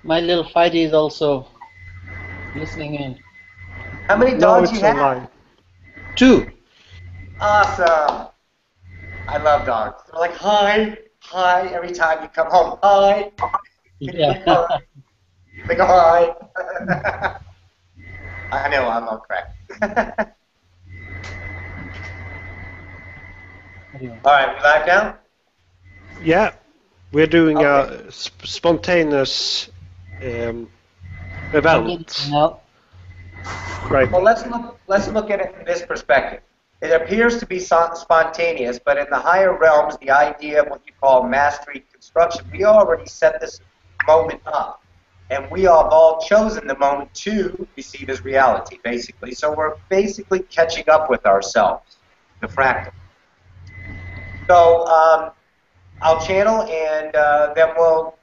My little Fighty is also listening in. How many Now dogs you it's have? online. Two. Awesome. I love dogs. They're like, hi, hi, every time you come home. Hi. Yeah. Hi. They go, hi. I know, I'm on crack. Anyway. All right, we live now? Yeah, we're doing Okay. a spontaneous Again, event now. right Well, now. let's look at it from this perspective. It appears to be spontaneous, but in the higher realms, the idea of what you call mastery construction, we already set this moment up, and we have all chosen the moment to receive as reality, basically. So we're basically catching up with ourselves, the fractal. So I'll channel, and then we'll,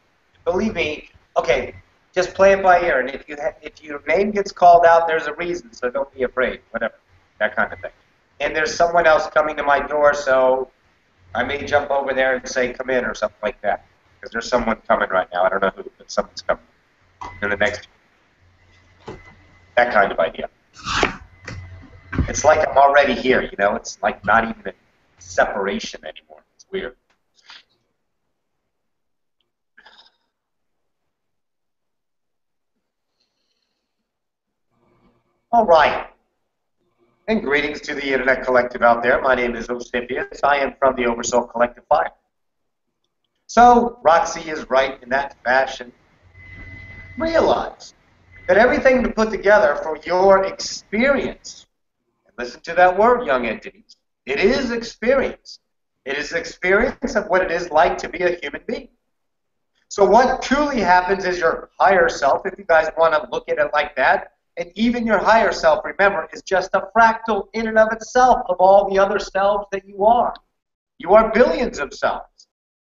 believe me, okay, just play it by ear. And if your name gets called out, there's a reason, so don't be afraid, whatever, that kind of thing. And there's someone else coming to my door, so I may jump over there and say, come in, or something like that. Because there's someone coming right now. I don't know who, but someone's coming in the next, that kind of idea. It's like I'm already here, you know? It's like not even a separation anymore. It's weird. All right. And greetings to the Internet Collective out there. My name is Osipius. I am from the Oversoul Collective Fire. So, Roxy is right in that fashion. Realize that everything to put together for your experience, and listen to that word, young entities, it is experience. It is experience of what it is like to be a human being. So what truly happens is your higher self, if you guys want to look at it like that, and even your higher self, remember, is just a fractal in and of itself of all the other selves that you are. You are billions of selves,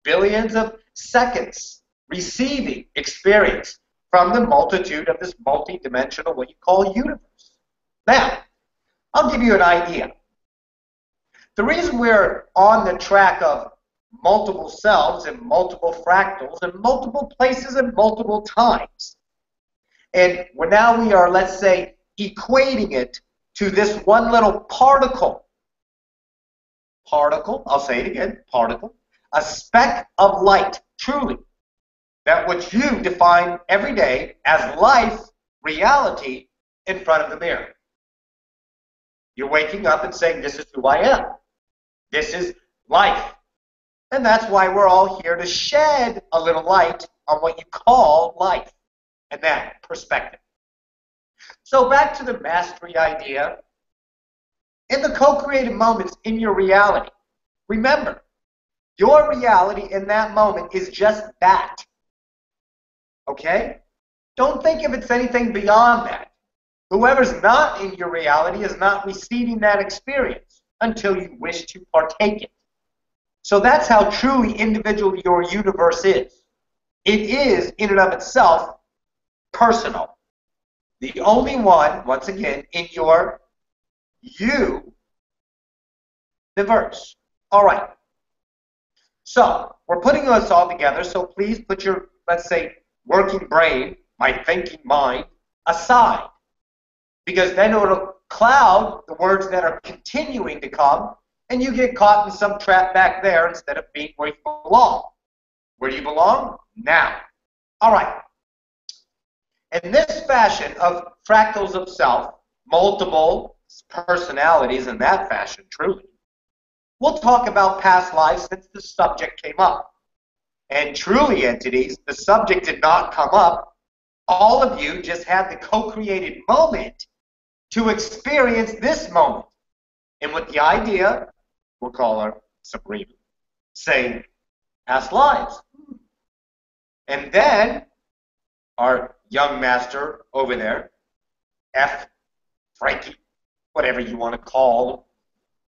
billions of seconds receiving experience from the multitude of this multi-dimensional, what you call universe. Now, I'll give you an idea. The reason we're on the track of multiple selves and multiple fractals and multiple places and multiple times, and now we are, let's say, equating it to this one little particle. Particle, I'll say it again, particle. A speck of light, truly. That which you define every day as life, reality, in front of the mirror. You're waking up and saying, this is who I am. This is life. And that's why we're all here to shed a little light on what you call life and that perspective. So back to the mastery idea. In the co-created moments in your reality, remember, your reality in that moment is just that. Okay? Don't think if it's anything beyond that. Whoever's not in your reality is not receiving that experience until you wish to partake it. So that's how truly individual your universe is. It is, in and of itself, personal. The only one, once again, in your universe. All right. So we're putting this all together, so please put your, let's say, working brain, my thinking mind, aside. Because then it'll cloud the words that are continuing to come, and you get caught in some trap back there instead of being where you belong. Where do you belong? Now. All right. In this fashion of fractals of self, multiple personalities in that fashion, truly, we'll talk about past lives since the subject came up. And truly, entities, the subject did not come up. All of you just had the co-created moment to experience this moment. And with the idea, we'll call her Sabrina, saying, past lives. And then our young master over there, F, Frankie, whatever you want to call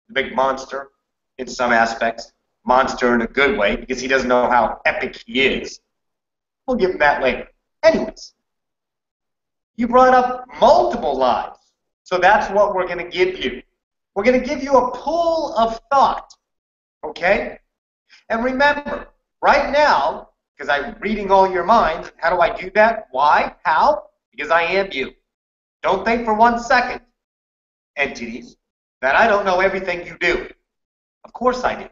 the big monster in some aspects, monster in a good way, because he doesn't know how epic he is. We'll give him that later. Anyways, you brought up multiple lives. So that's what we're going to give you. We're going to give you a pool of thought, okay? And remember, right now, because I'm reading all your minds. How do I do that? Why? How? Because I am you. Don't think for 1 second, entities, that I don't know everything you do. Of course I do,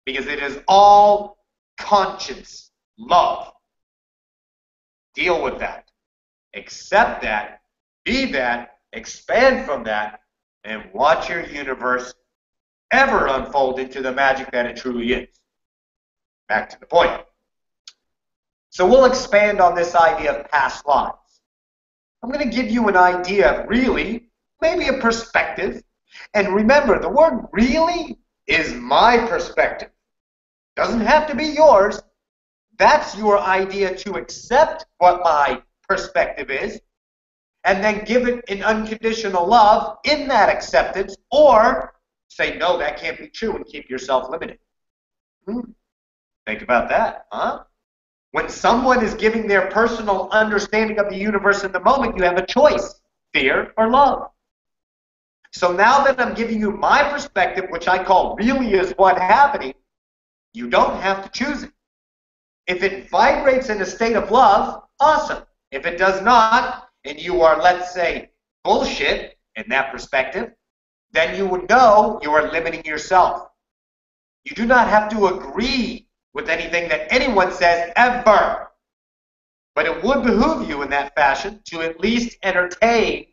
because it is all conscience, love. Deal with that. Accept that. Be that. Expand from that. And watch your universe ever unfold into the magic that it truly is. Back to the point. So we'll expand on this idea of past lives. I'm going to give you an idea of really, maybe a perspective. And remember, the word really is my perspective. Doesn't have to be yours. That's your idea to accept what my perspective is, and then give it an unconditional love in that acceptance, or say, no, that can't be true, and keep yourself limited. Think about that, huh? When someone is giving their personal understanding of the universe in the moment, you have a choice, fear or love. So now that I'm giving you my perspective, which I call really is what happening, you don't have to choose it. If it vibrates in a state of love, awesome. If it does not, and you are, let's say, bullshit in that perspective, then you would know you are limiting yourself. You do not have to agree with anything that anyone says ever. But it would behoove you in that fashion to at least entertain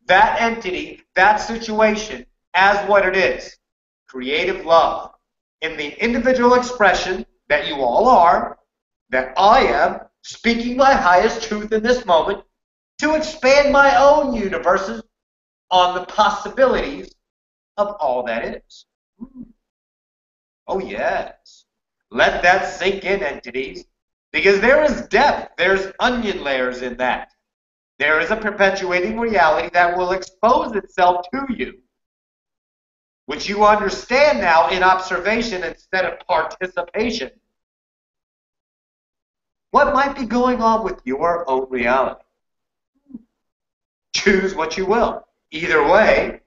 that entity, that situation, as what it is. Creative love. In the individual expression that you all are, that I am, speaking my highest truth in this moment, to expand my own universes on the possibilities of all that is. Oh yes. Let that sink in, entities, because there is depth, there's onion layers in that. There is a perpetuating reality that will expose itself to you, which you understand now in observation instead of participation. What might be going on with your own reality? Choose what you will. Either way,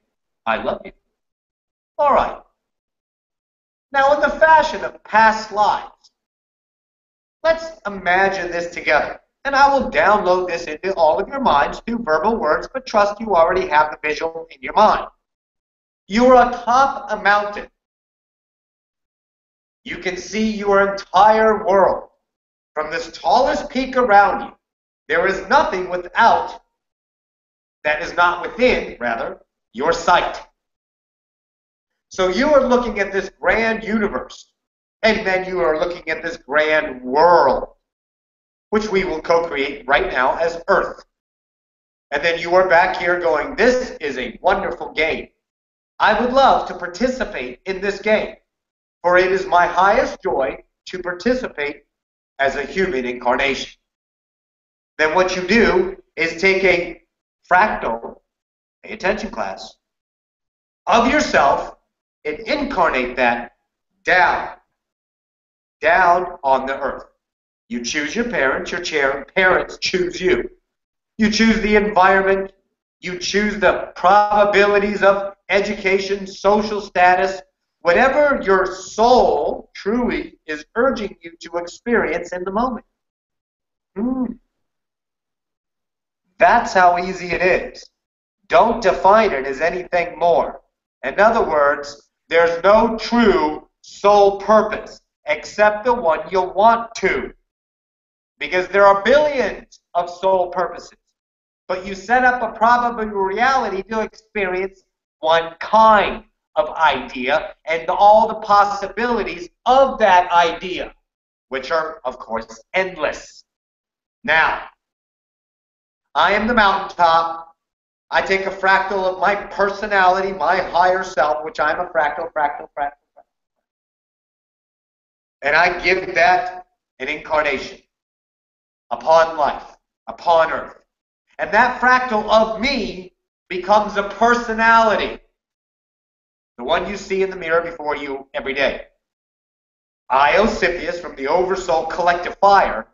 I love you. All right. Now, in the fashion of past lives, let's imagine this together. And I will download this into all of your minds through verbal words, but trust you already have the visual in your mind. You are atop a mountain. You can see your entire world from this tallest peak around you. There is nothing without, that is not within, rather, your sight. So you are looking at this grand universe, and then you are looking at this grand world, which we will co-create right now as Earth. And then you are back here going, this is a wonderful game. I would love to participate in this game, for it is my highest joy to participate as a human incarnation. Then what you do is take a fractal, pay attention class, of yourself and incarnate that down on the earth. You choose your parents, your parents choose you. You choose the environment, you choose the probabilities of education, social status, whatever your soul truly is urging you to experience in the moment. That's how easy it is. Don't define it as anything more. In other words, there's no true soul purpose except the one you want to. Because there are billions of soul purposes. But you set up a probable reality to experience one kind of idea and all the possibilities of that idea, which are, of course, endless. Now, I am the mountaintop. I take a fractal of my personality, my higher self, which I'm a fractal. And I give that an incarnation upon life, upon earth. And that fractal of me becomes a personality. The one you see in the mirror before you every day. I, Osipius, from the Oversoul Collective Fire,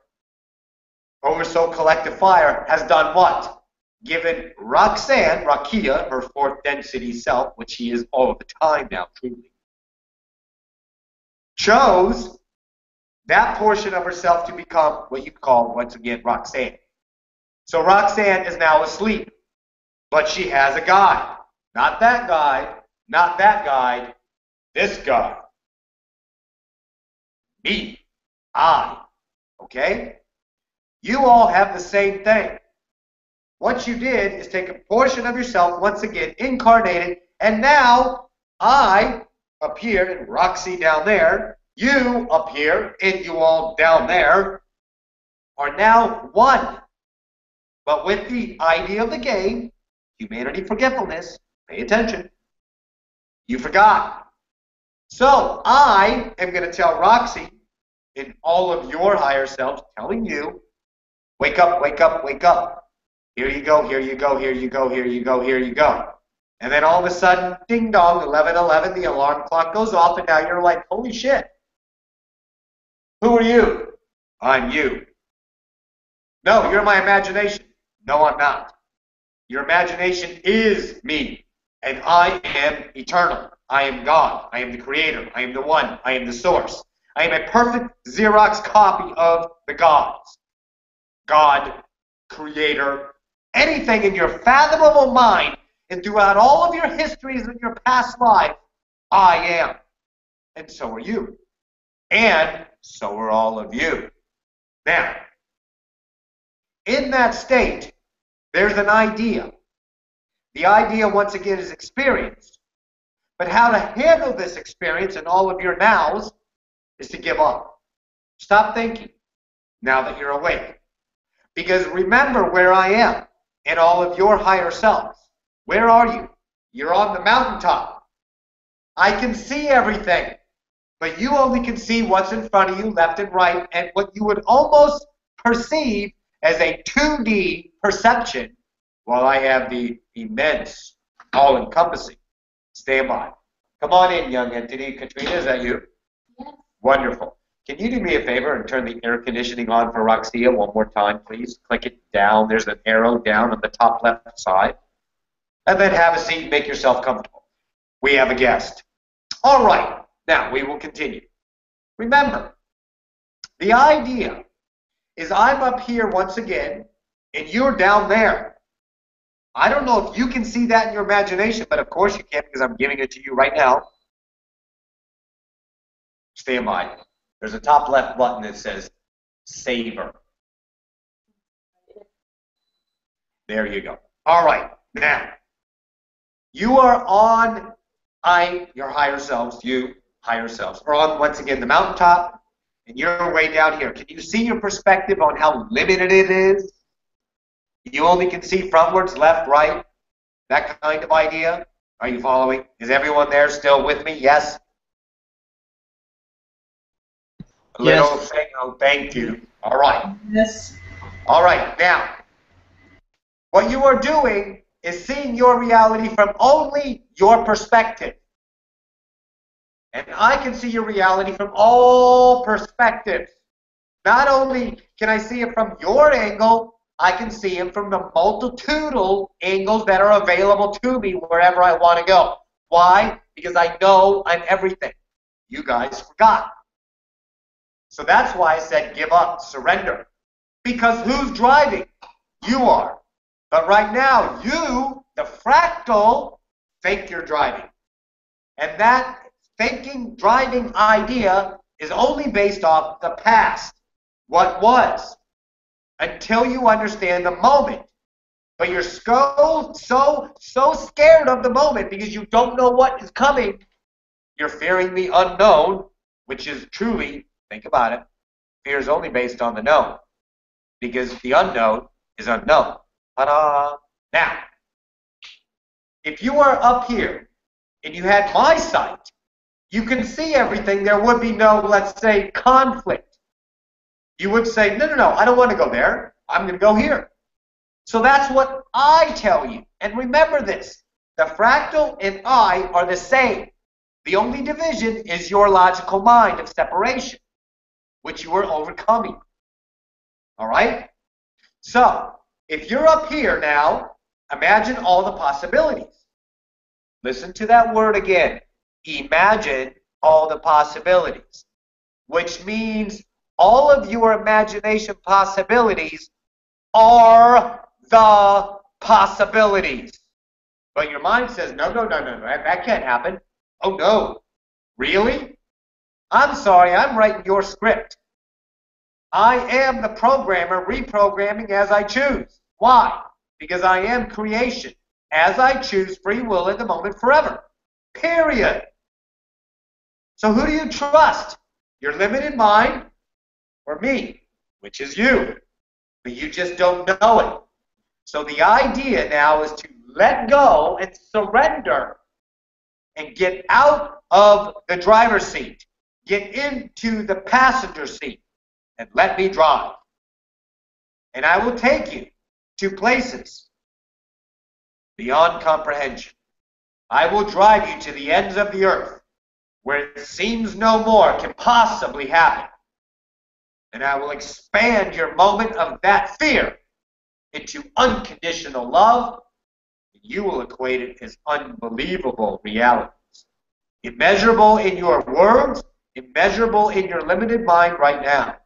Oversoul Collective Fire has done what? Given Roxanne, Rakia, her fourth density self, which she is all the time now, truly, chose that portion of herself to become what you call, once again, Roxanne. So Roxanne is now asleep, but she has a guide. Not that guide, not that guide, this guide. Me, I, okay? You all have the same thing. What you did is take a portion of yourself, once again, incarnated, and now I up here and Roxy down there, you up here and you all down there are now one. But with the idea of the game, humanity forgetfulness, pay attention. You forgot. So I am going to tell Roxy and all of your higher selves, telling you, wake up, wake up, wake up. Here you go, here you go, here you go, here you go, here you go. And then all of a sudden, ding dong, 11:11, the alarm clock goes off, and now you're like, holy shit. Who are you? I'm you. No, you're my imagination. No, I'm not. Your imagination is me, and I am eternal. I am God. I am the creator. I am the one. I am the source. I am a perfect Xerox copy of the gods. God, creator, anything in your fathomable mind and throughout all of your histories in your past life, I am. And so are you. And so are all of you. Now, in that state, there's an idea. The idea, once again, is experience. But how to handle this experience in all of your nows is to give up. Stop thinking now that you're awake. Because remember where I am and all of your higher selves. Where are you? You're on the mountaintop. I can see everything, but you only can see what's in front of you, left and right, and what you would almost perceive as a 2D perception, while I have the immense, all-encompassing. Stand by. Come on in, young entity. Katrina, is that you? Yes. Wonderful. Can you do me a favor and turn the air conditioning on for Roxia one more time, please? Click it down. There's an arrow down on the top left side. And then have a seat and make yourself comfortable. We have a guest. All right. Now, we will continue. Remember, the idea is I'm up here once again, and you're down there. I don't know if you can see that in your imagination, but of course you can because I'm giving it to you right now. Stand by. There's a top left button that says Savor. There you go. All right. Now, you are on, your higher selves, you higher selves, are on, once again, the mountaintop, and you're way down here. Can you see your perspective on how limited it is? You only can see frontwards, left, right, that kind of idea. Are you following? Is everyone there still with me? Yes? A little thing, oh, thank you. All right. Yes. All right, now, what you are doing is seeing your reality from only your perspective. And I can see your reality from all perspectives. Not only can I see it from your angle, I can see it from the multitudinal angles that are available to me wherever I want to go. Why? Because I know I'm everything. You guys forgot. So that's why I said give up, surrender. Because who's driving? You are. But right now, you, the fractal, think you're driving. And that thinking, driving idea is only based off the past, what was, until you understand the moment. But you're so scared of the moment because you don't know what is coming. You're fearing the unknown, which is truly, think about it, fear is only based on the known. Because the unknown is unknown. Ta-da! Now, if you are up here and you had my sight, you can see everything. There would be no, let's say, conflict. You would say, no, I don't want to go there. I'm going to go here. So that's what I tell you. And remember this, the fractal and I are the same. The only division is your logical mind of separation, which you are overcoming. All right? So, if you're up here now, imagine all the possibilities. Listen to that word again. Imagine all the possibilities. Which means all of your imagination possibilities are the possibilities. But your mind says, no, no, no, no, that can't happen. Oh, no. Really? I'm sorry, I'm writing your script. I am the programmer reprogramming as I choose. Why? Because I am creation. As I choose, free will in the moment forever. Period. So who do you trust? Your limited mind or me, which is you. But you just don't know it. So the idea now is to let go and surrender and get out of the driver's seat. Get into the passenger seat and let me drive. And I will take you to places beyond comprehension. I will drive you to the ends of the earth where it seems no more can possibly happen. And I will expand your moment of that fear into unconditional love, and you will equate it as unbelievable realities. Immeasurable in your words, immeasurable in your limited mind right now.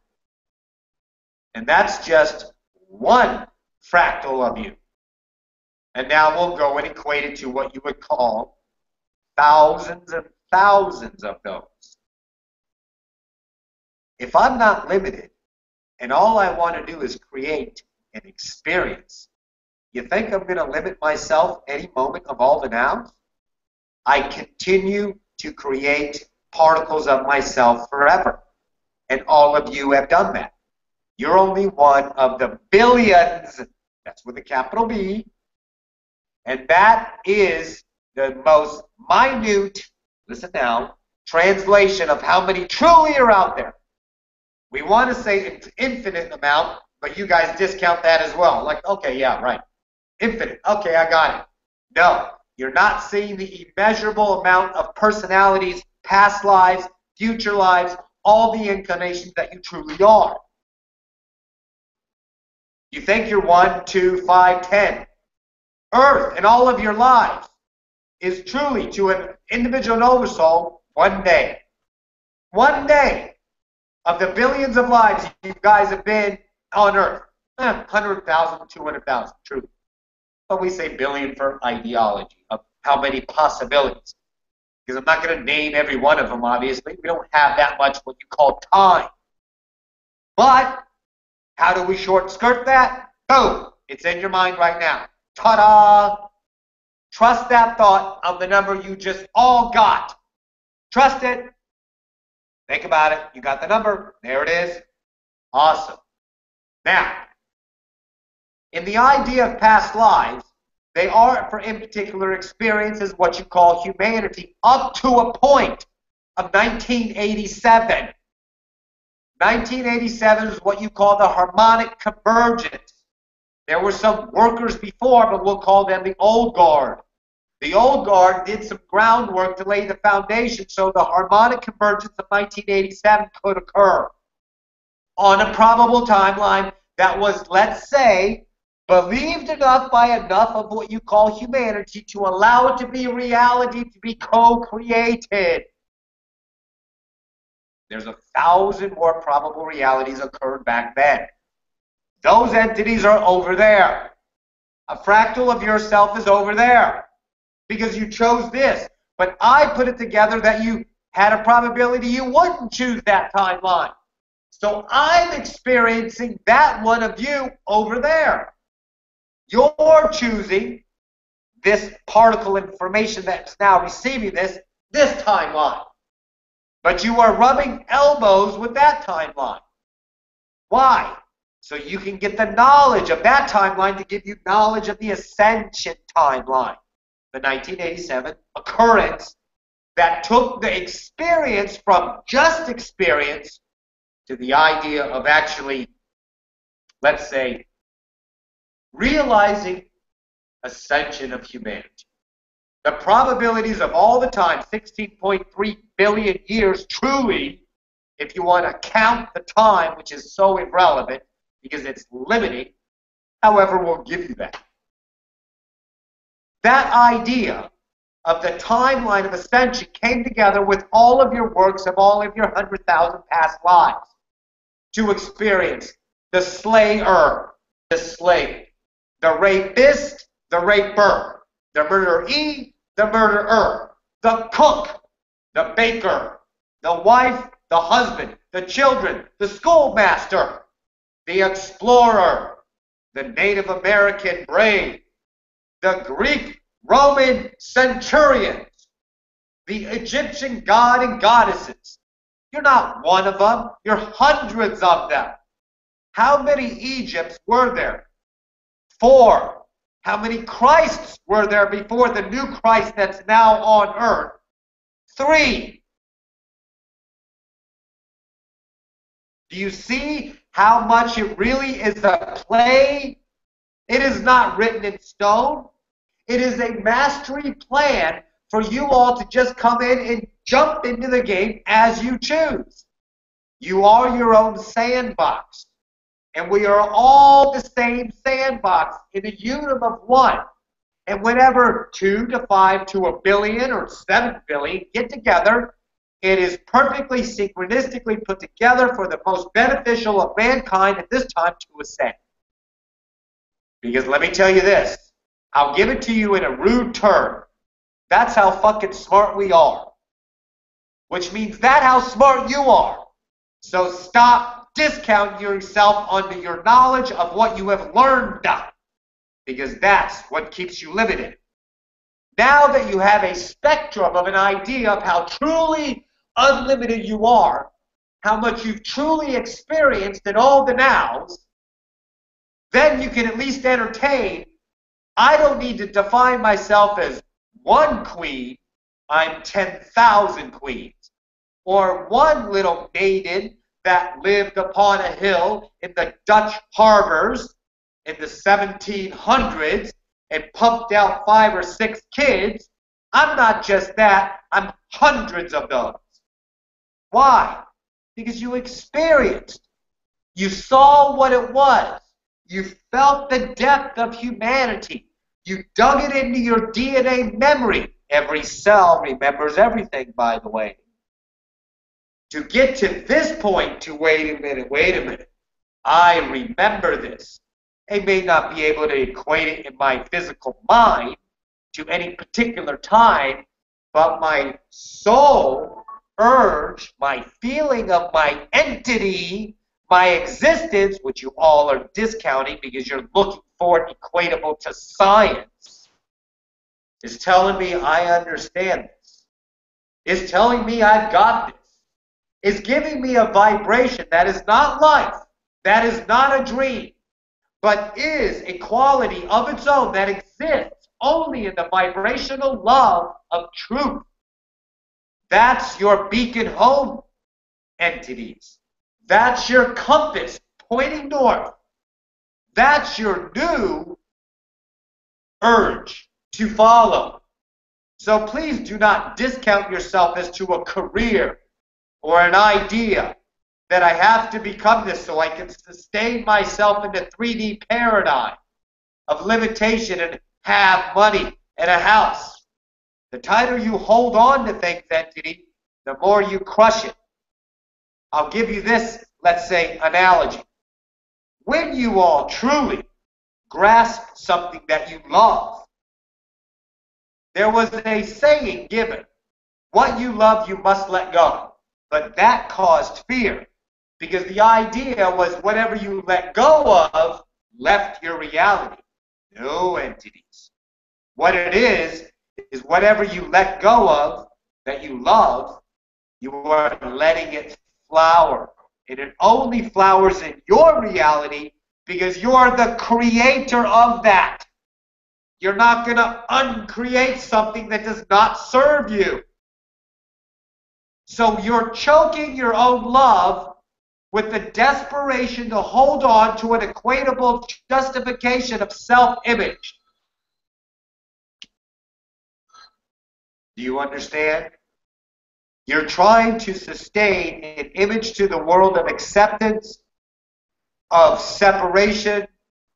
And that's just one fractal of you. And now we'll go and equate it to what you would call thousands and thousands of those. If I'm not limited, and all I want to do is create an experience, you think I'm going to limit myself any moment of all the nows? I continue to create particles of myself forever. And all of you have done that. You're only one of the billions, that's with a capital B, and that is the most minute, listen now, translation of how many truly are out there. We want to say it's infinite amount, but you guys discount that as well. Like, okay, yeah, right. Infinite. Okay, I got it. No, you're not seeing the immeasurable amount of personalities, past lives, future lives, all the incarnations that you truly are. You think you're 1, 2, 5, 10. Earth and all of your lives is truly, to an individual noble soul, one day. One day of the billions of lives you guys have been on Earth. 100,000, 200,000, truly. But we say billion for ideology of how many possibilities. Because I'm not going to name every one of them, obviously. We don't have that much what you call time. But how do we short skirt that? Boom! It's in your mind right now. Ta-da! Trust that thought of the number you just all got. Trust it. Think about it. You got the number. There it is. Awesome. Now, in the idea of past lives, they are, for in particular experiences, what you call humanity, up to a point of 1987. 1987 is what you call the harmonic convergence. There were some workers before, but we'll call them the old guard. The old guard did some groundwork to lay the foundation so the harmonic convergence of 1987 could occur on a probable timeline that was, let's say, believed enough by enough of what you call humanity to allow it to be reality, to be co-created. There's 1,000 more probable realities occurred back then. Those entities are over there. A fractal of yourself is over there because you chose this. But I put it together that you had a probability you wouldn't choose that timeline. So I'm experiencing that one of you over there. You're choosing this particle information that's now receiving this timeline. But you are rubbing elbows with that timeline. Why? So you can get the knowledge of that timeline to give you knowledge of the ascension timeline. The 1987 occurrence that took the experience from just experience to the idea of actually, let's say, realizing ascension of humanity. The probabilities of all the time, 16.3 billion years, truly, if you want to count the time, which is so irrelevant because it's limiting, however, we'll give you that. That idea of the timeline of ascension came together with all of your works of all of your 100,000 past lives to experience the slayer, the slave, the rapist, the raper, the murderee, the murderer, the cook, the baker, the wife, the husband, the children, the schoolmaster, the explorer, the Native American brave, the Greek Roman centurions, the Egyptian god and goddesses. You're not one of them. You're hundreds of them. How many Egypts were there? 4. How many Christs were there before the new Christ that's now on earth? 3. Do you see how much it really is a play? It is not written in stone. It is a mastery plan for you all to just come in and jump into the game as you choose. You are your own sandbox. And we are all the same sandbox in a unum of one. And whenever 2 to 5 to a billion or 7 billion get together, it is perfectly synchronistically put together for the most beneficial of mankind at this time to ascend. Because let me tell you this, I'll give it to you in a rude term. That's how fucking smart we are. Which means that's how smart you are. So stop discounting yourself under your knowledge of what you have learned. Because that's what keeps you limited. Now that you have a spectrum of an idea of how truly unlimited you are, how much you've truly experienced in all the nows, then you can at least entertain, I don't need to define myself as one queen, I'm 10,000 queens. Or one little maiden that lived upon a hill in the Dutch harbors in the 1700s and pumped out 5 or 6 kids. I'm not just that, I'm hundreds of those. Why? Because you experienced. You saw what it was. You felt the depth of humanity. You dug it into your DNA memory. Every cell remembers everything, by the way. To get to this point, to wait a minute, I remember this. I may not be able to equate it in my physical mind to any particular time, but my soul urge, my feeling of my entity, my existence, which you all are discounting because you're looking for it equatable to science, is telling me I understand this, is telling me I've got this, is giving me a vibration that is not life, that is not a dream, but is a quality of its own that exists only in the vibrational love of truth. That's your beacon home entities. That's your compass pointing north. That's your new urge to follow. So please do not discount yourself as to a career or an idea that I have to become this so I can sustain myself in the 3D paradigm of limitation and have money and a house. The tighter you hold on to things, entity, the more you crush it. I'll give you this, let's say, analogy. When you all truly grasp something that you love, there was a saying given, what you love you must let go. But that caused fear, because the idea was whatever you let go of left your reality. No, entities. What it is whatever you let go of that you love, you are letting it flower. And it only flowers in your reality because you're the creator of that. You're not going to uncreate something that does not serve you. So you're choking your own love with the desperation to hold on to an equatable justification of self-image. Do you understand? You're trying to sustain an image to the world of acceptance, of separation,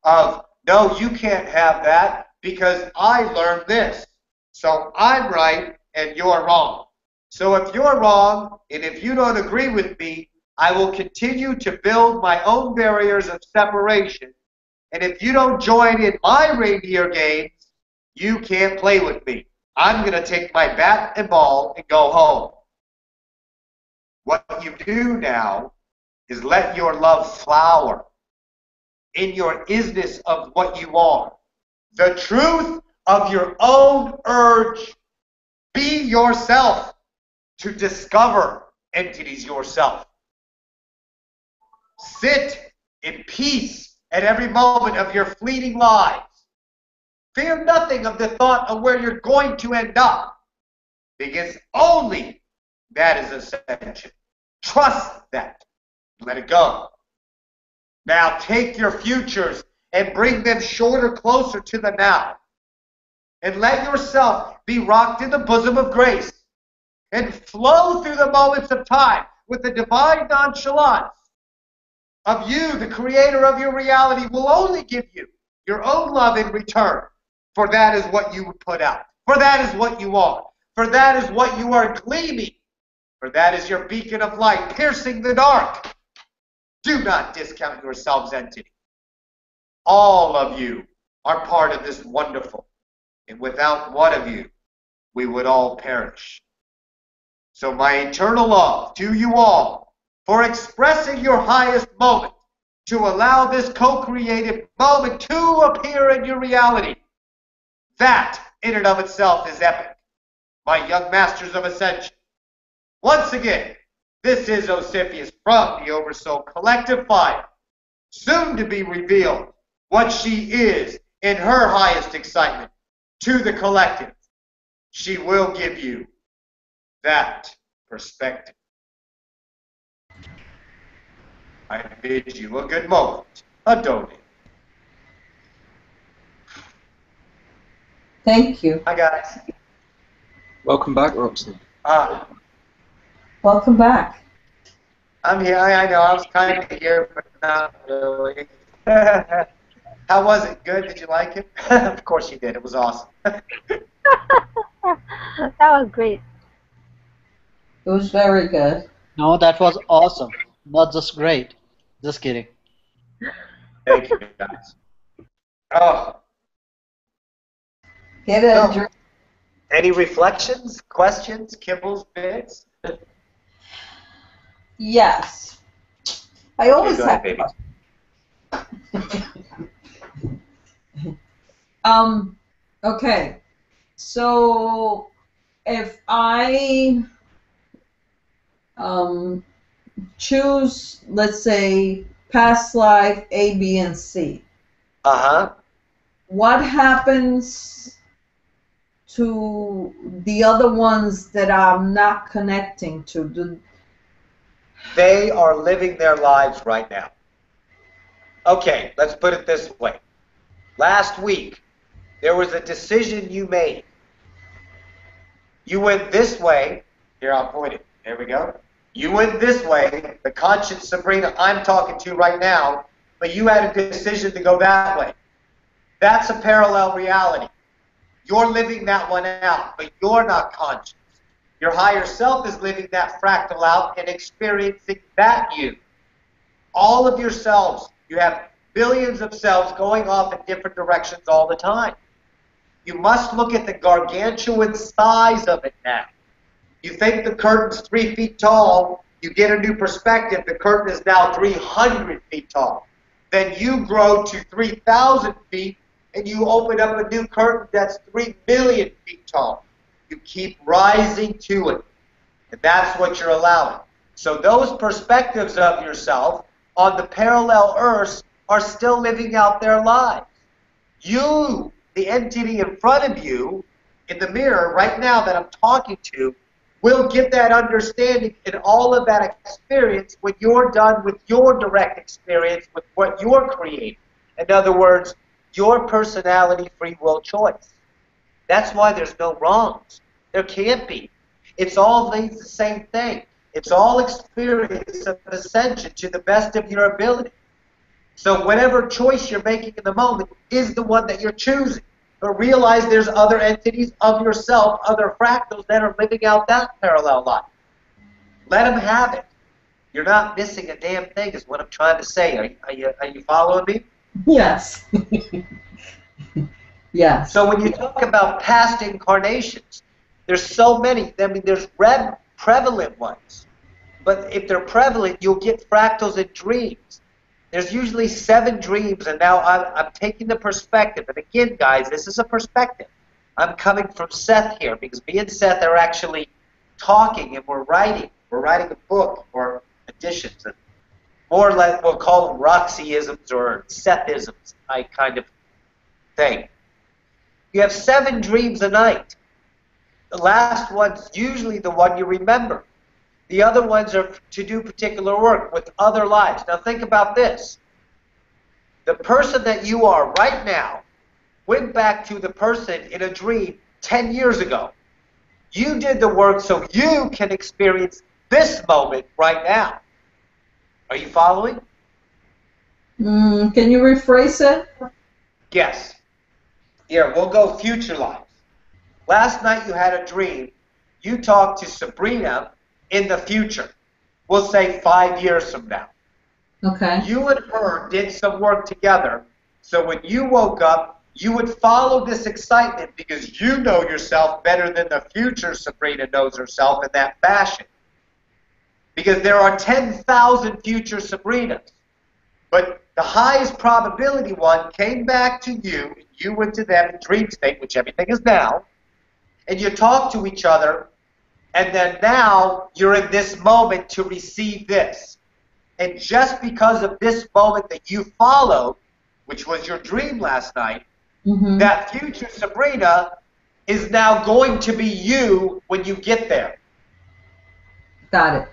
of, no, you can't have that because I learned this. So I'm right and you're wrong. So if you're wrong and if you don't agree with me, I will continue to build my own barriers of separation, and if you don't join in my reindeer games, you can't play with me. I'm going to take my bat and ball and go home. What you do now is let your love flower in your isness of what you are. The truth of your own urge. Be yourself to discover entities yourself. Sit in peace at every moment of your fleeting lives. Fear nothing of the thought of where you're going to end up, because only that is ascension. Trust that. Let it go. Now take your futures and bring them shorter, closer to the now. And let yourself be rocked in the bosom of grace and flow through the moments of time with the divine nonchalance of you, the creator of your reality, will only give you your own love in return. For that is what you would put out. For that is what you are. For that is what you are gleaming. For that is your beacon of light piercing the dark. Do not discount yourselves, entity. All of you are part of this wonderful. And without one of you, we would all perish. So my eternal love to you all for expressing your highest moment, to allow this co-created moment to appear in your reality. That, in and of itself, is epic. My young masters of ascension. Once again, this is Osifius from the Oversoul Collective Fire, soon to be revealed what she is in her highest excitement to the collective. She will give you that perspective. I bid you a good moment, Adoni. Thank you. Hi, guys. Welcome back, Roxanne. Welcome back. I'm here. I know. I was kind of here, but not really. How was it? Good? Did you like it? Of course you did. It was awesome. That was great. It was very good. No, that was awesome. Not just great. Just kidding. Thank you, guys. Oh, Get a So- drink. any reflections, questions, kibbles, bits? Yes. I always go have. ahead, baby. Okay. So if I choose, let's say, past life A, B, and C, Uh-huh. what happens to the other ones that I'm not connecting to? They are living their lives right now. Okay, let's put it this way. Last week, there was a decision you made. You went this way. Here, I'll point it. There we go. You went this way, the conscious Sabrina I'm talking to right now, but you had a decision to go that way. That's a parallel reality. You're living that one out, but you're not conscious. Your higher self is living that fractal out and experiencing that you. All of yourselves, you have billions of selves going off in different directions all the time. You must look at the gargantuan size of it now. You think the curtain's 3 feet tall, you get a new perspective, the curtain is now 300 feet tall. Then you grow to 3,000 feet, and you open up a new curtain that's 3 million feet tall. You keep rising to it. And that's what you're allowing. So those perspectives of yourself on the parallel earths are still living out their lives. You, the entity in front of you, in the mirror right now that I'm talking to, will give that understanding and all of that experience when you're done with your direct experience with what you're creating. In other words, your personality, free will choice. That's why there's no wrongs. There can't be. It's all the same thing. It's all experience of ascension to the best of your ability. So whatever choice you're making in the moment is the one that you're choosing. But realize there's other entities of yourself, other fractals that are living out that parallel life. Let them have it. You're not missing a damn thing is what I'm trying to say. Are you following me? Yes. Yes. So when you talk about past incarnations, there's so many. I mean, there's prevalent ones. But if they're prevalent, you'll get fractals in dreams. There's usually 7 dreams, and now I'm taking the perspective. And again, guys, this is a perspective. I'm coming from Seth here, because me and Seth are actually talking, and we're writing. We're writing a book, or editions. And more or less, we'll call them Roxyisms or Sethisms, I kind of thing. You have 7 dreams a night. The last one's usually the one you remember. The other ones are to do particular work with other lives. Now think about this. The person that you are right now went back to the person in a dream 10 years ago. You did the work so you can experience this moment right now. Are you following? Can you rephrase it? Yes. Here, we'll go future lives. Last night you had a dream. You talked to Sabrina in the future. We'll say 5 years from now. Okay. You and her did some work together, so when you woke up, you would follow this excitement because you know yourself better than the future Sabrina knows herself in that fashion. Because there are 10,000 future Sabrinas. But the highest probability one came back to you, and you went to them in dream state, which everything is now, and you talked to each other, and then now you're in this moment to receive this. And just because of this moment that you followed, which was your dream last night, that future Sabrina is now going to be you when you get there. Got it.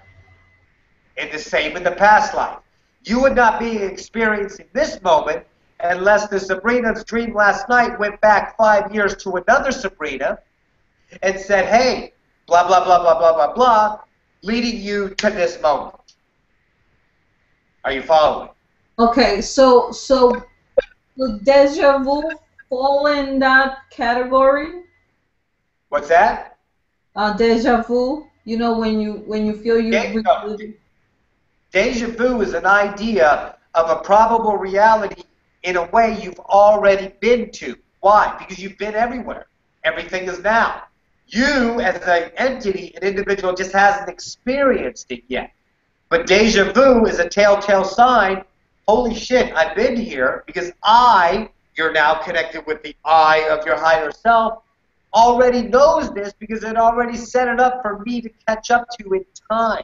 And the same in the past life. You would not be experiencing this moment unless the Sabrina's dream last night went back 5 years to another Sabrina and said, hey, blah, blah, blah, blah, blah, blah, blah, leading you to this moment. Are you following? Okay, so the deja vu fall in that category? What's that? Deja vu. You know when you feel you. Deja vu is an idea of a probable reality in a way you've already been to. Why? Because you've been everywhere. Everything is now. You, as an entity, an individual, just hasn't experienced it yet. But deja vu is a telltale sign. Holy shit, I've been here because you're now connected with the I of your higher self, already knows this because it already set it up for me to catch up to in time.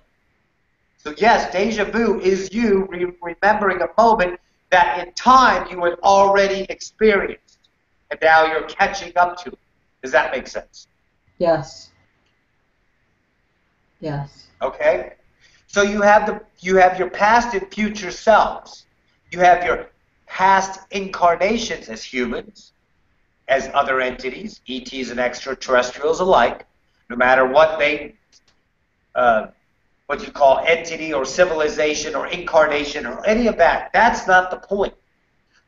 So yes, deja vu is you remembering a moment that in time you had already experienced, and now you're catching up to it. Does that make sense? Yes. Yes. Okay? So you have your past and future selves. You have your past incarnations as humans, as other entities, ETs and extraterrestrials alike, no matter what they what you call entity or civilization or incarnation or any of that. That's not the point.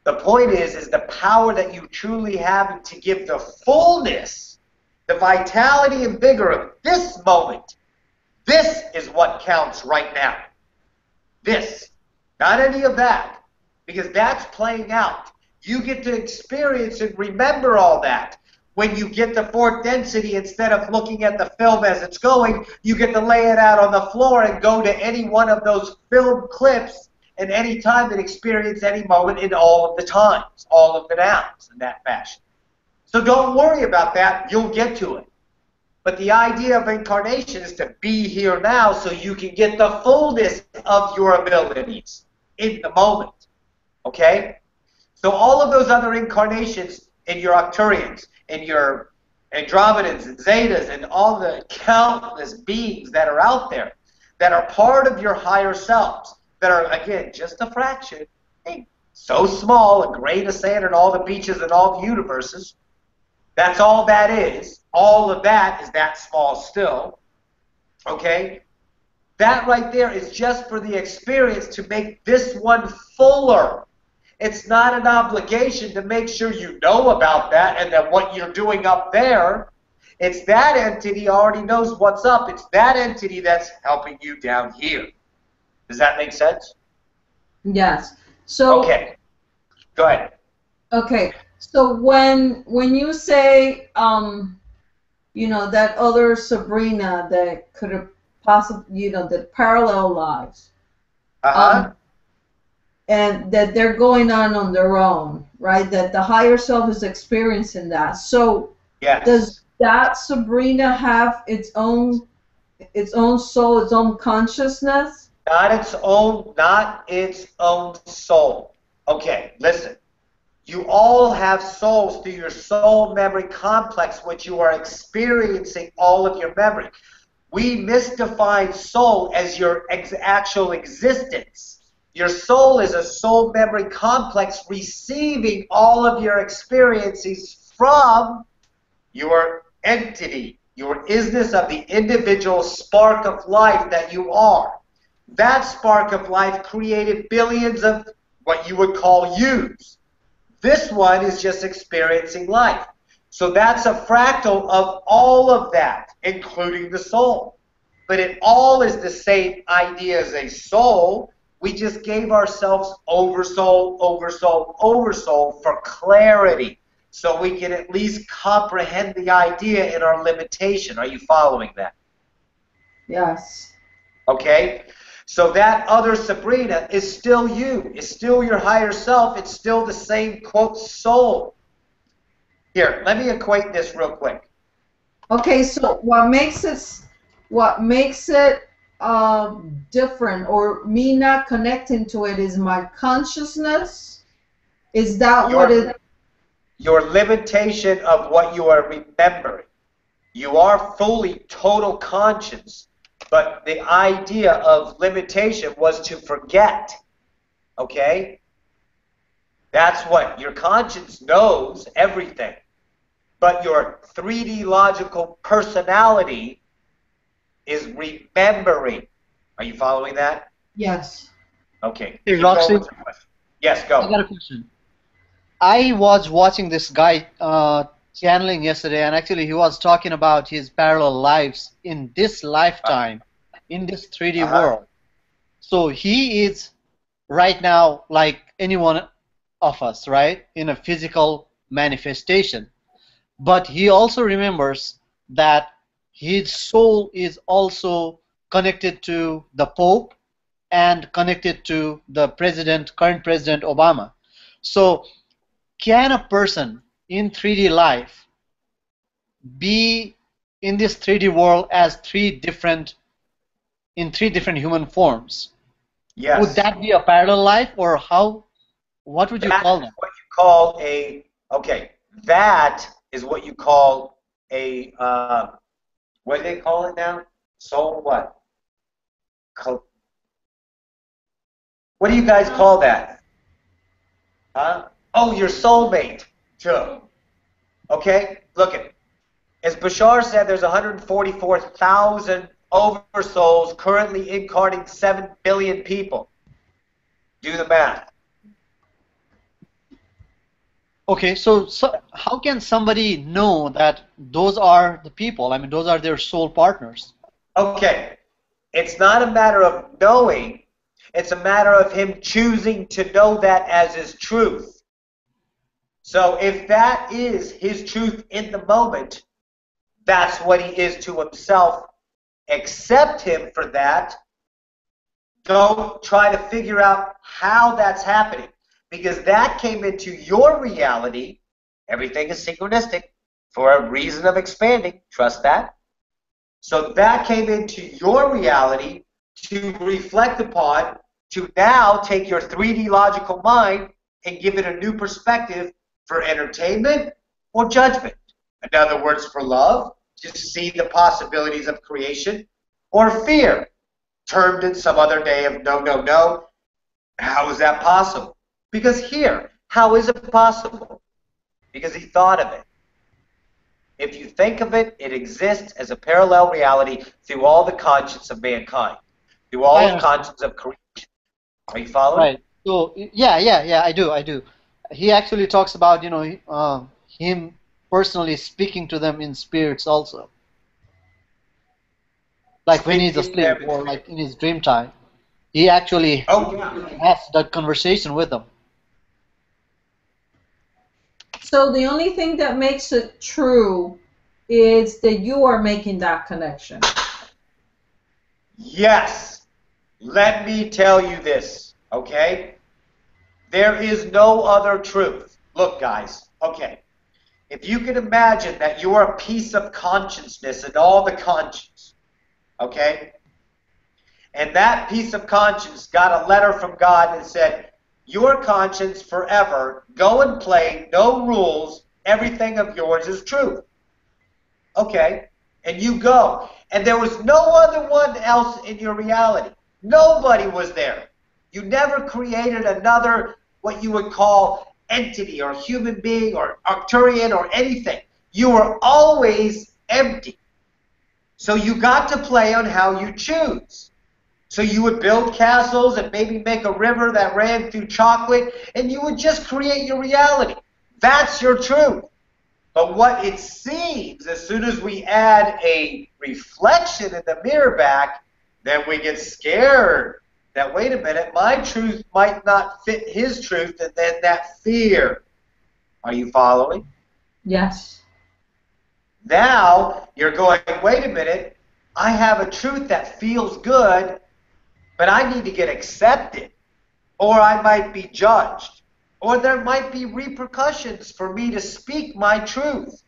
The point is the power that you truly have to give the fullness, the vitality and vigor of this moment. This is what counts right now. This. Not any of that. Because that's playing out. You get to experience and remember all that. When you get the fourth density, instead of looking at the film as it's going, you get to lay it out on the floor and go to any one of those film clips at any time and experience any moment in all of the times, all of the nows in that fashion. So don't worry about that. You'll get to it. But the idea of incarnation is to be here now so you can get the fullness of your abilities in the moment. Okay? So all of those other incarnations in your Arcturians, in your Andromedans and Zetas and all the countless beings that are out there that are part of your higher selves, that are, again, just a fraction, so small, a grain of sand in all the beaches and all the universes, that's all that is. All of that is that small still. Okay? That right there is just for the experience to make this one fuller. It's not an obligation to make sure you know about that and that what you're doing up there. It's that entity already knows what's up. It's that entity that's helping you down here. Does that make sense? Yes. So Okay, go ahead. okay. So when you say you know, that other Sabrina that could have possibly, you know, that parallel lives, Uh-huh. um, and that they're going on their own, right? That the higher self is experiencing that. So does Yes. that Sabrina have its own soul, its own consciousness? Not its own soul. Okay, listen. You all have souls through your soul memory complex, which you are experiencing all of your memory. We misdefine soul as your actual existence. Your soul is a soul memory complex receiving all of your experiences from your entity, your isness of the individual spark of life that you are. That spark of life created billions of what you would call yous. This one is just experiencing life. So that's a fractal of all of that, including the soul. But it all is the same idea as a soul. We just gave ourselves oversoul, oversoul, oversoul for clarity. So we can at least comprehend the idea in our limitation. Are you following that? Yes. Okay? So that other Sabrina is still you. It's still your higher self. It's still the same, quote, soul. Here, let me equate this real quick. Okay, so what makes it different, or me not connecting to it, is my consciousness? Is that what Your, it? your limitation of what you are remembering. You are fully total conscious, but the idea of limitation was to forget. Okay? That's what your conscience knows everything. But your 3D logical personality is remembering. Are you following that? Yes. Okay. Hey, Keep going Roxy, with your question. Yes, I got go. a question. I was watching this guy channeling yesterday, and actually he was talking about his parallel lives in this lifetime, in this 3D Uh-huh. world. So he is right now like any one of us, right, in a physical manifestation. But he also remembers that his soul is also connected to the Pope and connected to the current President Obama. So can a person in 3D life be in this 3D world as three different human forms? Would Yes. that be a parallel life, or how? What would you That call is that? what you call okay, that is what you call what do they call it now? Soul what? Co- What do you guys call that? Huh? Oh, your soulmate, too. Okay? Look at as Bashar said, there's 144,000 oversouls currently incarnating 7 billion people. Do the math. Okay, so how can somebody know that those are the people? I mean, those are their soul partners. Okay. It's not a matter of knowing, it's a matter of him choosing to know that as his truth. So if that is his truth in the moment, that's what he is to himself. Accept him for that. Don't try to figure out how that's happening, because that came into your reality. Everything is synchronistic for a reason of expanding. Trust that. So that came into your reality to reflect upon, to now take your 3D logical mind and give it a new perspective for entertainment or judgment. In other words, for love, to see the possibilities of creation, or fear, termed in some other day of no, no, no. How is that possible? Because here, how is it possible? Because he thought of it. If you think of it, it exists as a parallel reality through all the conscience of mankind, through I all the understand. conscience of creation. Are you following? Right. So yeah, I do. He actually talks about, him personally speaking to them in spirits also, like when he's Speaking to them asleep in or spirit. like in his dream time. He actually Oh, yeah. has that conversation with them. So the only thing that makes it true is that you are making that connection. Yes. Let me tell you this, okay? There is no other truth. Look, guys, okay. If you can imagine that you are a piece of consciousness and all the conscience, okay? And that piece of conscience got a letter from God and said, your conscience forever, go and play, no rules, everything of yours is truth. Okay, and you go. And there was no other one else in your reality. Nobody was there. You never created another, what you would call entity or human being or Arcturian or anything. You were always empty. So you got to play on how you choose. So you would build castles and maybe make a river that ran through chocolate, and you would just create your reality. That's your truth. But what it seems, as soon as we add a reflection in the mirror back, then we get scared that, wait a minute, my truth might not fit his truth, and then that fear. Are you following? Yes. Now you're going, wait a minute, I have a truth that feels good, but I need to get accepted, or I might be judged, or there might be repercussions for me to speak my truth.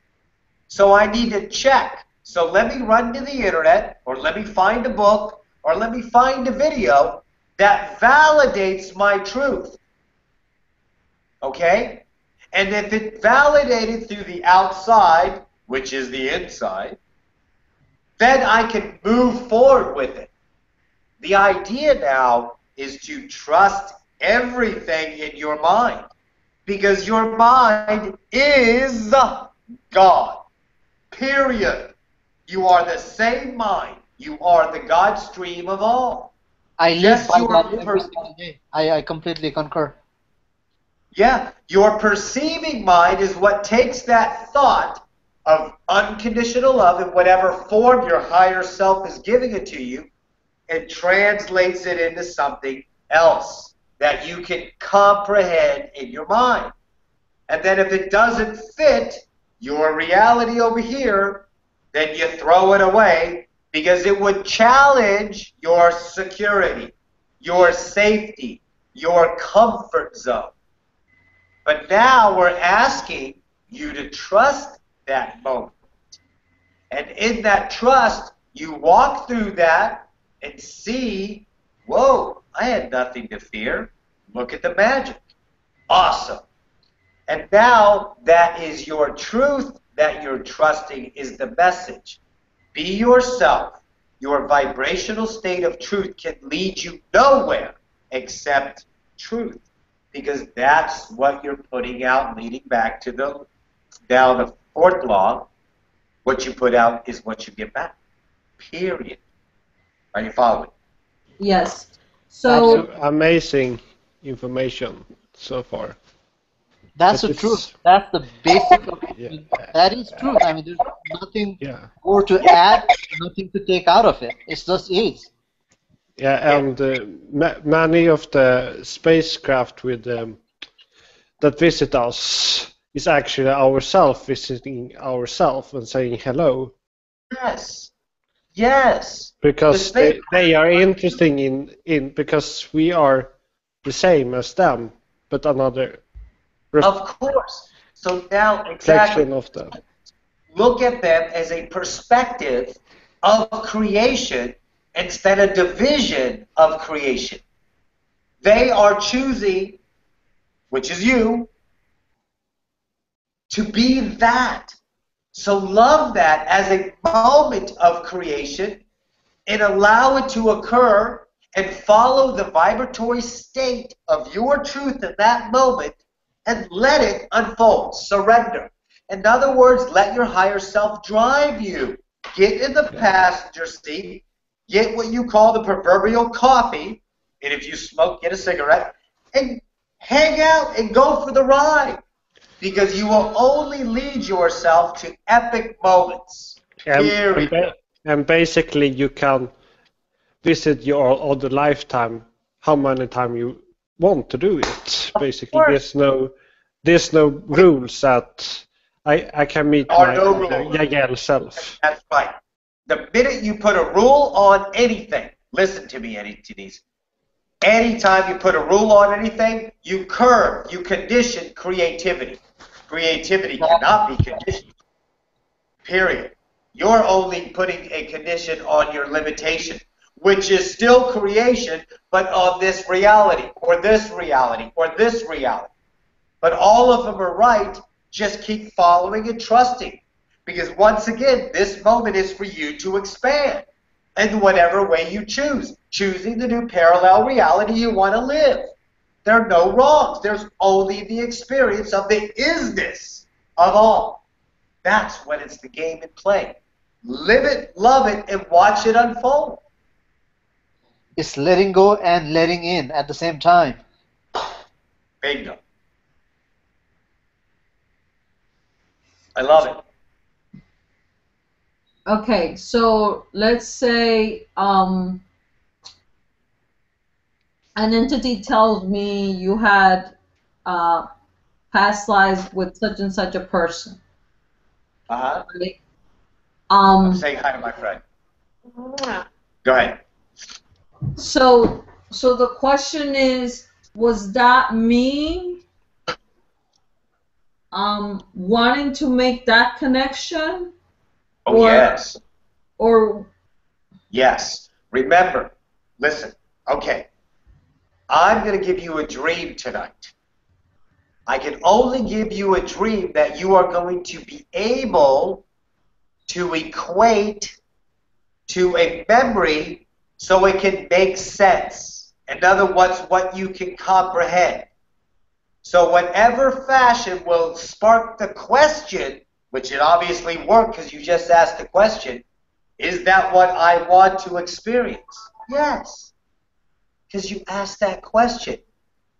So I need to check. So let me run to the internet, or let me find a book, or let me find a video that validates my truth. Okay? And if it validated through the outside, which is the inside, then I can move forward with it. The idea now is to trust everything in your mind, because your mind is God. Period. You are the same mind. You are the God stream of all. I live Just by your that every single day. I completely concur. Yeah, your perceiving mind is what takes that thought of unconditional love in whatever form your higher self is giving it to you and translates it into something else that you can comprehend in your mind. And then if it doesn't fit your reality over here, then you throw it away because it would challenge your security, your safety, your comfort zone. But now we're asking you to trust that moment. And in that trust, you walk through that and see, whoa, I had nothing to fear. Look at the magic. Awesome. And now that is your truth that you're trusting is the message. Be yourself. Your vibrational state of truth can lead you nowhere except truth, because that's what you're putting out, leading back to the fourth law. What you put out is what you get back. Period. Are you following? Yes. So So amazing information so far. That's But the truth. it's That's the basic of yeah, it. That is truth. I mean, there's nothing yeah, more to add, nothing to take out of it. It just is. yeah, Yeah. and many of the spacecraft with that visit us is actually ourselves visiting ourselves and saying hello, Yes. Yes. because Because they, they are interested in because we are the same as them, but another of course. So now, exactly. reflection of them. Look at them as a perspective of creation instead of division of creation. They are choosing, which is you, to be that. So love that as a moment of creation and allow it to occur and follow the vibratory state of your truth in that moment and let it unfold. Surrender. In other words, let your higher self drive you. Get in the Yeah. passenger seat, get what you call the proverbial coffee, and if you smoke, get a cigarette, and hang out and go for the ride. Because you will only lead yourself to epic moments. And, and, Period. ba- and basically you can visit your other lifetime how many times you want to do it. Basically, course. there's no rules that I can meet There are my no rules. Yagel self. That's right. The minute you put a rule on anything, listen to me, entities. Anytime you put a rule on anything, you curb, you condition creativity. Creativity cannot be conditioned. Period. You're only putting a condition on your limitation, which is still creation, but on this reality, or this reality, or this reality. But all of them are right. Just keep following and trusting. Because once again, this moment is for you to expand in whatever way you choose, choosing the new parallel reality you want to live. There are no wrongs. There's only the experience of the isness of all. That's when it's the game in play. Live it, love it, and watch it unfold. It's letting go and letting in at the same time. Bingo. I love it. Okay, so let's say an entity tells me you had past lives with such and such a person. Uh-huh. Right? I'm saying hi to my friend. Go ahead. So the question is, was that me wanting to make that connection? Oh, Or- yes. Or Yes. Remember, listen, okay. I'm going to give you a dream tonight. I can only give you a dream that you are going to be able to equate to a memory so it can make sense. In other words, what you can comprehend. So whatever fashion will spark the question, which it obviously worked because you just asked the question, is that what I want to experience? Yes, because you asked that question,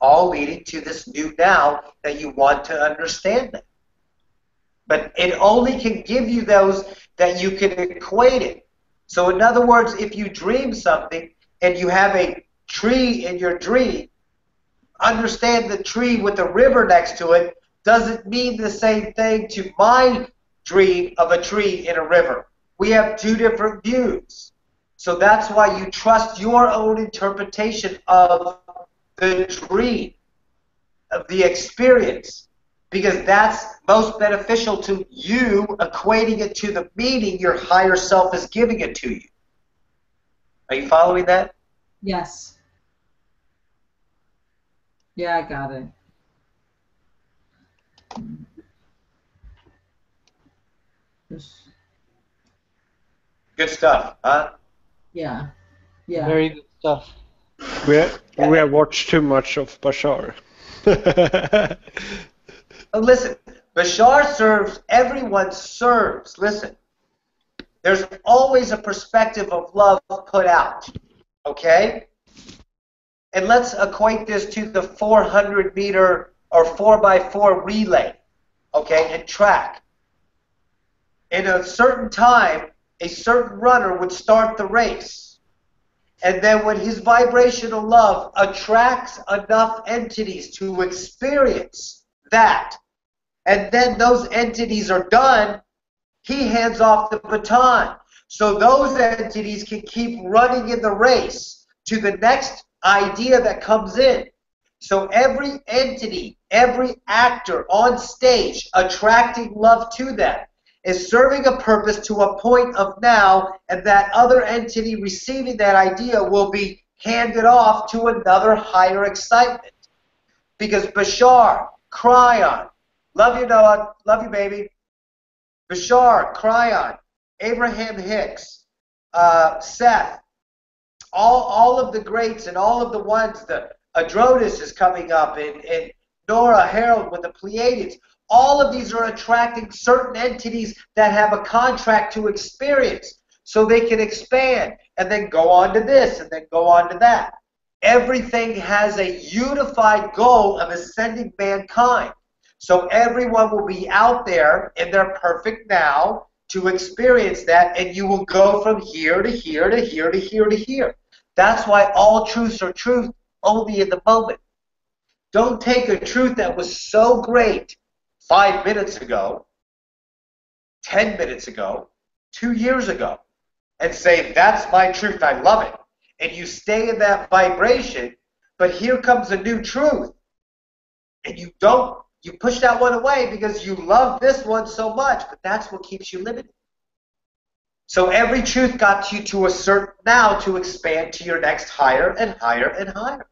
all leading to this new now that you want to understand that. But it only can give you those that you can equate it. So in other words, if you dream something and you have a tree in your dream, understand the tree with the river next to it doesn't mean the same thing to my dream of a tree in a river. We have two different views. So that's why you trust your own interpretation of the dream, of the experience, because that's most beneficial to you, equating it to the meaning your higher self is giving it to you. Are you following that? yes. Yeah, I got it. Just- Good stuff, huh? Yeah. Yeah. Very good stuff. We have watched too much of Bashar. Listen, Bashar serves, everyone serves. Listen, there's always a perspective of love put out, okay? And let's equate this to the 400-meter or 4x4 relay, okay, and track. In a certain time, a certain runner would start the race. And then when his vibrational love attracts enough entities to experience that, and then those entities are done, he hands off the baton. So those entities can keep running in the race to the next idea that comes in. So every entity, every actor on stage attracting love to them is serving a purpose to a point of now, and that other entity receiving that idea will be handed off to another higher excitement. Because Bashar, Cryon, love you, Noah, love you, baby. Bashar, Cryon, Abraham Hicks, Seth, all of the greats and all of the ones, the Adronis is coming up, and Nora, Harold with the Pleiadians. All of these are attracting certain entities that have a contract to experience so they can expand and then go on to this and then go on to that. Everything has a unified goal of ascending mankind. So everyone will be out there in their perfect now to experience that, and you will go from here to here to here to here to here. That's why all truths are truth only in the moment. Don't take a truth that was so great 5 minutes ago, 10 minutes ago, 2 years ago, and say, that's my truth, I love it. And you stay in that vibration, but here comes a new truth. And you push that one away because you love this one so much, but that's what keeps you limited. So every truth got you to a certain now to expand to your next higher and higher and higher.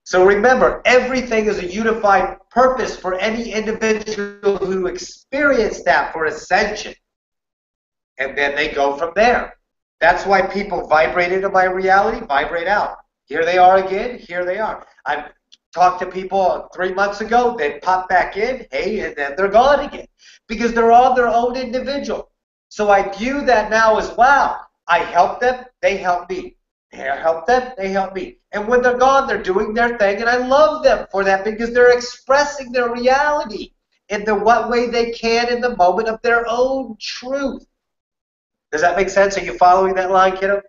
So remember, everything is a unified purpose for any individual who experienced that for ascension. And then they go from there. That's why people vibrate into my reality, vibrate out. Here they are again, here they are. I've talked to people 3 months ago, they pop back in, hey, and then they're gone again. Because they're all their own individual. So I view that now as, wow, I help them, they help me. I help them, they help me. And when they're gone, they're doing their thing, and I love them for that because they're expressing their reality in the what way they can in the moment of their own truth. Does that make sense? Are you following that line, kiddo?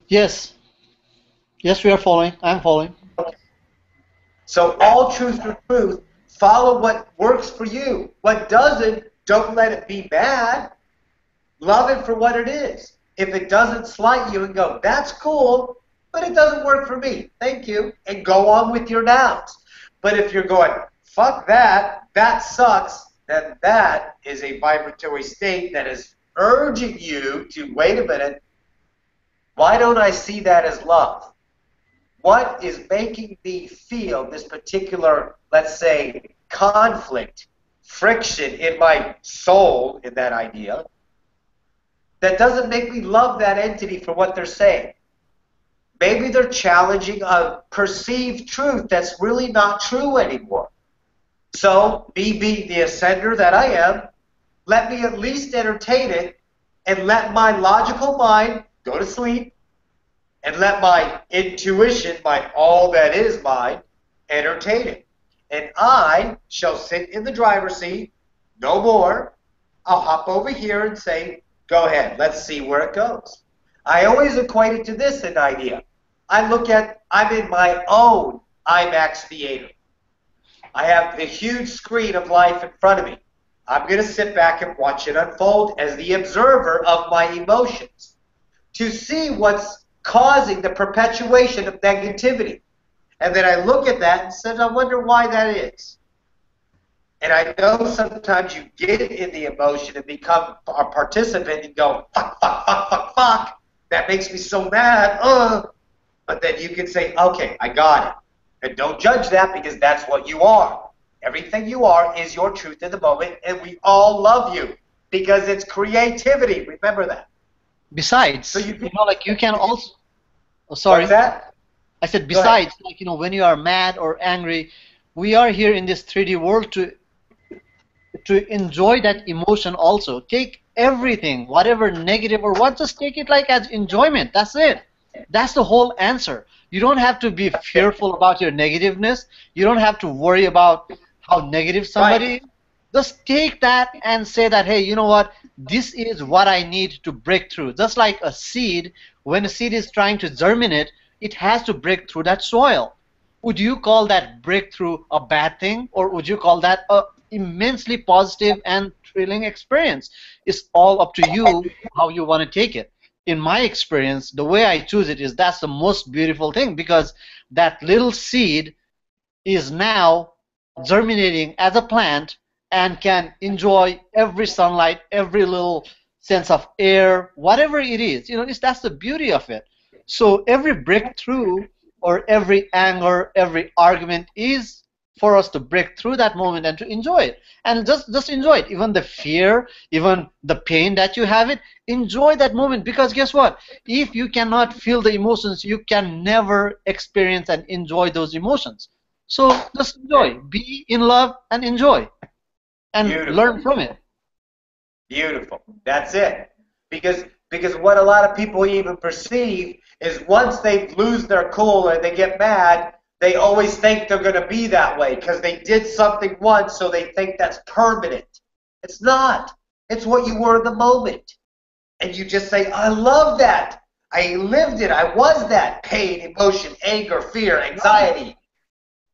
Yes. Yes, we are following. I'm following. Okay. So all truth are truth. Follow what works for you. What doesn't, don't let it be bad. Love it for what it is. If it doesn't slight you and go, that's cool, but it doesn't work for me. Thank you. And go on with your nouns. But if you're going, fuck that, that sucks, then that is a vibratory state that is urging you to, wait a minute, why don't I see that as love? What is making me feel this particular, let's say, conflict, friction in my soul in that idea that doesn't make me love that entity for what they're saying? Maybe they're challenging a perceived truth that's really not true anymore. So, me being the ascender that I am, let me at least entertain it and let my logical mind go to sleep and let my intuition, my all that is mind, entertain it. And I shall sit in the driver's seat, no more. I'll hop over here and say, go ahead, let's see where it goes. I always equate it to this an idea. I look at, I'm in my own IMAX theater. I have the huge screen of life in front of me. I'm going to sit back and watch it unfold as the observer of my emotions to see what's causing the perpetuation of negativity. And then I look at that and say, I wonder why that is. And I know sometimes you get in the emotion and become a participant and go, fuck, fuck, fuck, fuck, fuck. That makes me so mad. But then you can say, okay, I got it. And don't judge that because that's what you are. Everything you are is your truth in the moment, and we all love you because it's creativity. Remember that. Besides, So you like you can also. Oh, sorry. What's that? I said besides, like when you are mad or angry, we are here in this 3D world to enjoy that emotion also. Take everything, whatever negative or what, just take it like as enjoyment. That's it. That's the whole answer. You don't have to be fearful about your negativeness. You don't have to worry about how negative somebody is. Just take that and say that, hey, you know what? This is what I need to break through. Just like a seed, when a seed is trying to germinate, it has to break through that soil. Would you call that breakthrough a bad thing, or would you call that a immensely positive and thrilling experience? It's all up to you how you want to take it. In my experience, the way I choose it is that's the most beautiful thing, because that little seed is now germinating as a plant and can enjoy every sunlight, every little sense of air, whatever it is. That's the beauty of it. So every breakthrough or every anger, every argument is for us to break through that moment and to enjoy it. And just enjoy it. Even the fear, even the pain that you have it, enjoy that moment, because guess what? If you cannot feel the emotions, you can never experience and enjoy those emotions. So just enjoy. Be in love and enjoy. And learn from it. Beautiful. That's it. Because what a lot of people even perceive is once they lose their cool or they get mad, they always think they're going to be that way because they did something once, so they think that's permanent. It's not. It's what you were in the moment. And you just say, I love that. I lived it. I was that pain, emotion, anger, fear, anxiety.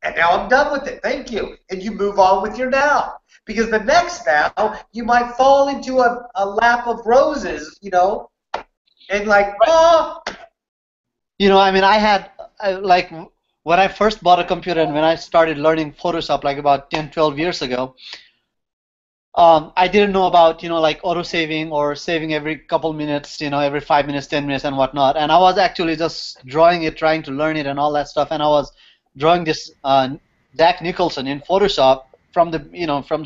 And now I'm done with it. Thank you. And you move on with your now. Because the next now, you might fall into a lap of roses, and like, oh. I mean, like, when I first bought a computer and when I started learning Photoshop, like about 10, 12 years ago, I didn't know about, like auto saving or saving every couple minutes, every 5 minutes, 10 minutes and whatnot. And I was actually just drawing it, trying to learn it and all that stuff. And I was drawing this Jack Nicholson in Photoshop from from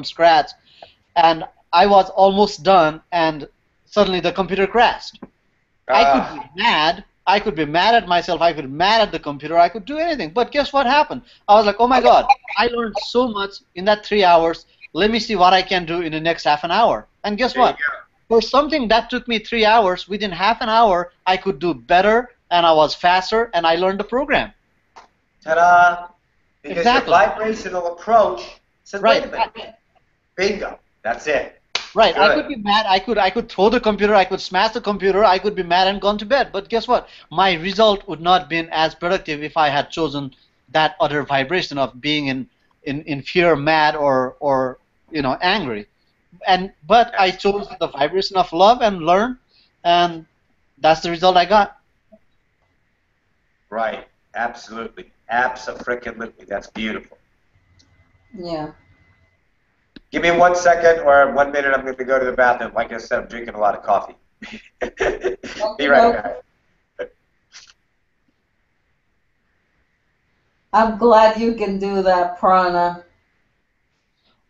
scratch. And I was almost done, and suddenly the computer crashed. I could be mad. I could be mad at myself. I could be mad at the computer. I could do anything. But guess what happened? I was like, oh my God, I learned so much in that 3 hours. Let me see what I can do in the next half an hour. And guess what? For something that took me 3 hours, within half an hour, I could do better, and I was faster, and I learned the program. Ta-da! Because Exactly. your vibrational approach said, Right. wait a minute. Bingo. That's it. Right. Good. I could be mad. I could throw the computer. I could smash the computer. I could be mad and gone to bed. But guess what? My result would not have been as productive if I had chosen that other vibration of being in fear, mad, or angry. But I chose the vibration of love and learn, and that's the result I got. Right. Absolutely. Abso-frickin-lutely. That's beautiful. Yeah. Give me 1 second or 1 minute. I'm going to go to the bathroom. Like I said, I'm drinking a lot of coffee. Be right back. I'm glad you can do that, Prana.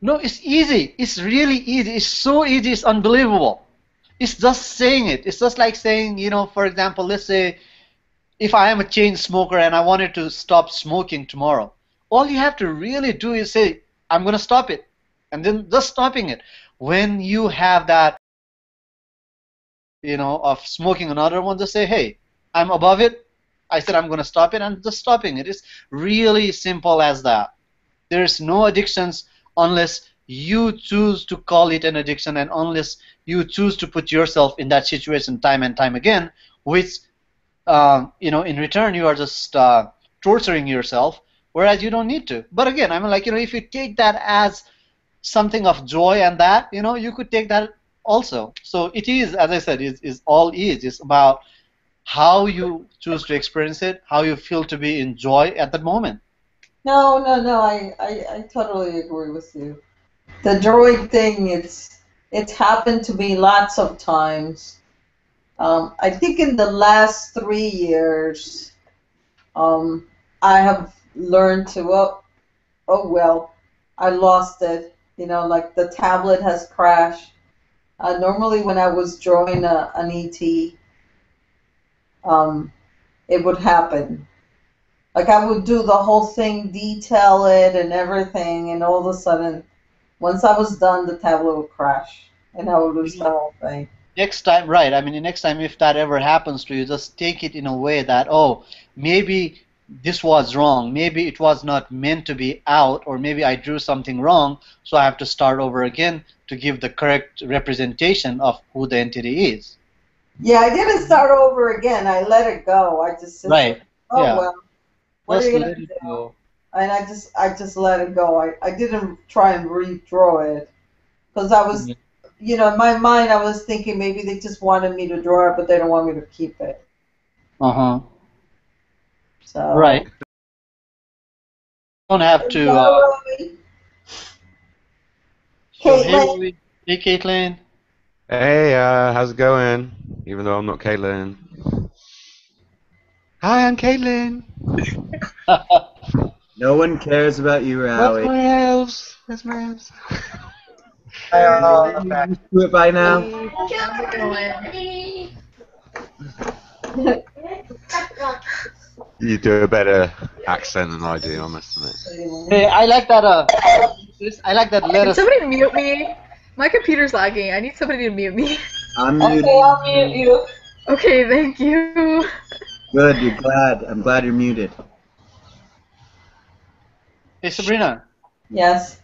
No, it's easy. It's really easy. It's so easy. It's unbelievable. It's just saying it. It's just like saying, for example, let's say if I am a chain smoker and I wanted to stop smoking tomorrow, all you have to really do is say, I'm going to stop it. And then just stopping it. When you have that, of smoking another one, just say, hey, I'm above it. I said I'm going to stop it, and just stopping it. It's really simple as that. There's no addictions unless you choose to call it an addiction, and unless you choose to put yourself in that situation time and time again, which in return you are just torturing yourself, whereas you don't need to. But again, I mean, like, if you take that as something of joy, and that, you could take that also. So it is, as I said, is all is. It's about how you choose to experience it, how you feel to be in joy at the moment. No. I totally agree with you. The droid thing, it's happened to me lots of times. I think in the last 3 years, I have learned to, oh well, I lost it. Like the tablet has crashed. Normally, when I was drawing an ET, it would happen. Like I would do the whole thing, detail it and everything, and all of a sudden, once I was done, the tablet would crash, and I would lose the whole thing. Next time, right? I mean, next time if that ever happens to you, just take it in a way that, oh, maybe this was wrong, maybe it was not meant to be out, or maybe I drew something wrong, so I have to start over again to give the correct representation of who the entity is. Yeah, I didn't start over again. I let it go. I just said, Right. oh Yeah. well, what are you gonna do? Go. And I just let it go. I didn't try and redraw it because I was, in my mind I was thinking maybe they just wanted me to draw it, but they don't want me to keep it. Uh-huh. So Right. Don't have to. So Caitlin. hey, Caitlin. Hey, how's it going? Even though I'm not Caitlin. Hi, I'm Caitlin. No one cares about you, Where's Rowie. my elves? Where's my elves? I'm back. Used to it by now. How's it going? You do a better accent than I do, I must admit. Hey, I like that. I like that Can letter. somebody mute me? My computer's lagging. I need somebody to mute me. I'm Okay, muted. I'll mute you. Okay, thank you. Good, you're glad. I'm glad you're muted. Hey, Sabrina. Yes.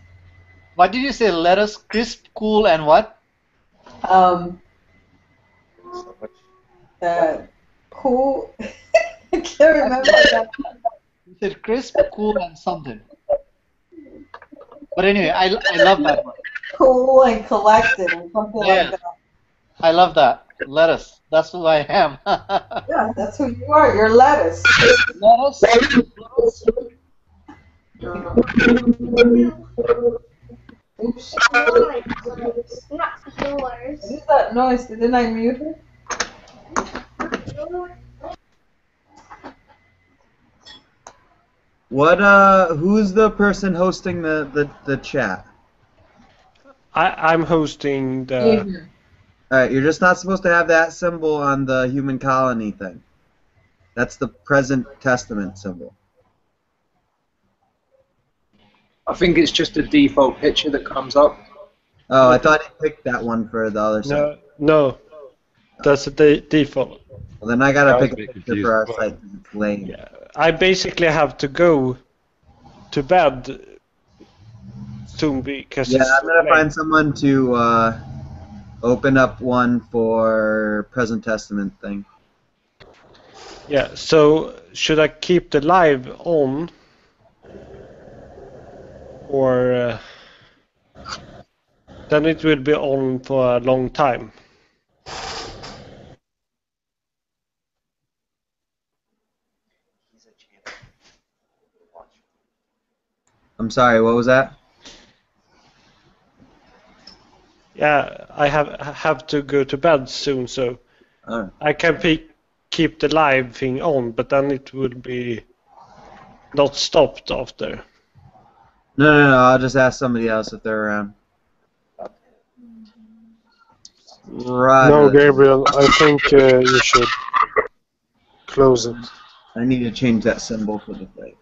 What did you say? Let us crisp, cool, and what? Um, Cool. I can't remember that. You said crisp, cool, and something. But anyway, I love that one. Cool and collected or something like Yeah, that. I love that. Lettuce. That's who I am. Yeah, that's who you are. You're lettuce. Lettuce. Oops. Oh, not What yours. is that noise? Didn't I mute her? What who's the person hosting the chat? I'm hosting the. Evening. Alright, you're just not supposed to have that symbol on the human colony thing. That's the present testament symbol. I think it's just a default picture that comes up. Oh, I thought he picked that one for the other site. No, that's the default. Well, then I gotta I was pick a a bit picture confused for our as well. site 'cause it's lame. Yeah, I basically have to go to bed soon because Yeah, it's I'm gonna late. find someone to open up one for present testament thing. Yeah, so should I keep the live on or then it will be on for a long time. I'm sorry, what was that? Yeah, I have to go to bed soon, so Alright. I can keep the live thing on, but then it will be not stopped after. No, I'll just ask somebody else if they're around. Roger. No, Gabriel, I think you should close it. I need to change that symbol for the thing.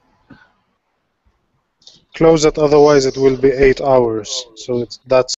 Close it, otherwise it will be 8 hours. So that's